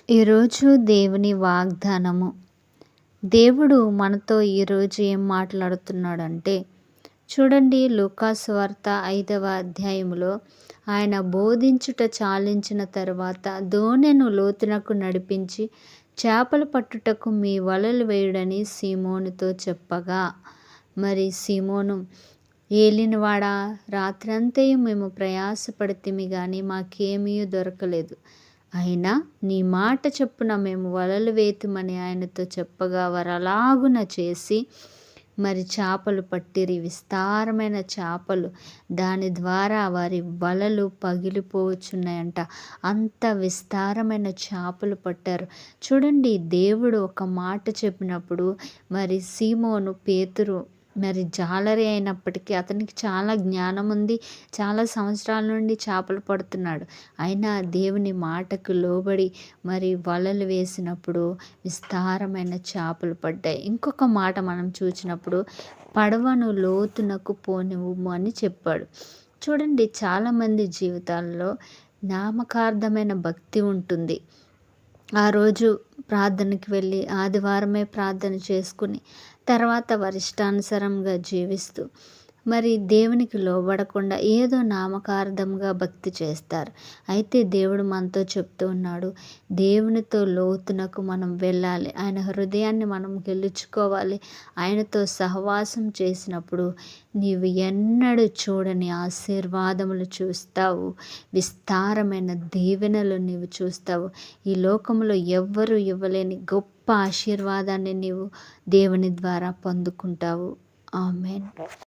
ఈరోజు దేవుని వాగ్దానము. దేవుడు మనతో ఈరోజు ఏం మాట్లాడుతున్నాడంటే, చూడండి, లూకాసు వార్త 5వ అధ్యాయములో ఆయన బోధించుట చాలించిన తరువాత దోణెను లోతునకు నడిపించి చేపలు పట్టుటకు మీ వలలు వేయుడని సీమోనుతో చెప్పగా, మరి సీమోను, ఏలినవాడా, రాత్రంతయు మేము ప్రయాసపడితిమి గాని మాకేమీ దొరకలేదు. అయినా నీ మాట చొప్పున మేము వలలు వేతుమని ఆయనతో చెప్పగా, వారు అలాగున చేసి మరి చేపలు పట్టిరి, విస్తారమైన చేపలు. దాని ద్వారా వారి వలలు పగిలిపోవచ్చున్నాయంట. అంత విస్తారమైన చేపలు పట్టారు. చూడండి, దేవుడు ఒక మాట చెప్పినప్పుడు మరి సీమోను పేతురు మరి జాలరి అయినప్పటికీ అతనికి చాలా జ్ఞానం ఉంది. చాలా సంవత్సరాల నుండి చేపలు పడుతున్నాడు. అయినా దేవుని మాటకు లోబడి మరి వలలు వేసినప్పుడు విస్తారమైన చేపలు పడ్డాయి. ఇంకొక మాట మనం చూసినప్పుడు, పడవను లోతునకు పోనివ్వుము అని చెప్పాడు. చూడండి, చాలామంది జీవితాల్లో నామకార్థమైన భక్తి ఉంటుంది. ఆ రోజు ప్రార్థనకి వెళ్ళి ఆదివారమే ప్రార్థన చేసుకుని తర్వాత వారి ఇష్టానుసారంగా జీవిస్తూ మరి దేవునికి లోబడకుండా ఏదో నామకార్థంగా భక్తి చేస్తారు. అయితే దేవుడు మనతో చెప్తూ ఉన్నాడు, దేవునితో లోతునకు మనం వెళ్ళాలి. ఆయన హృదయాన్ని మనం గెలుచుకోవాలి. ఆయనతో సహవాసం చేసినప్పుడు నీవు ఎన్నడూ చూడని ఆశీర్వాదములు చూస్తావు. విస్తారమైన దీవెనలు నీవు చూస్తావు. ఈ లోకంలో ఎవ్వరూ ఇవ్వలేని గొప్ప ఆశీర్వాదాన్ని నీవు దేవుని ద్వారా పొందుకుంటావు. ఆమేన్.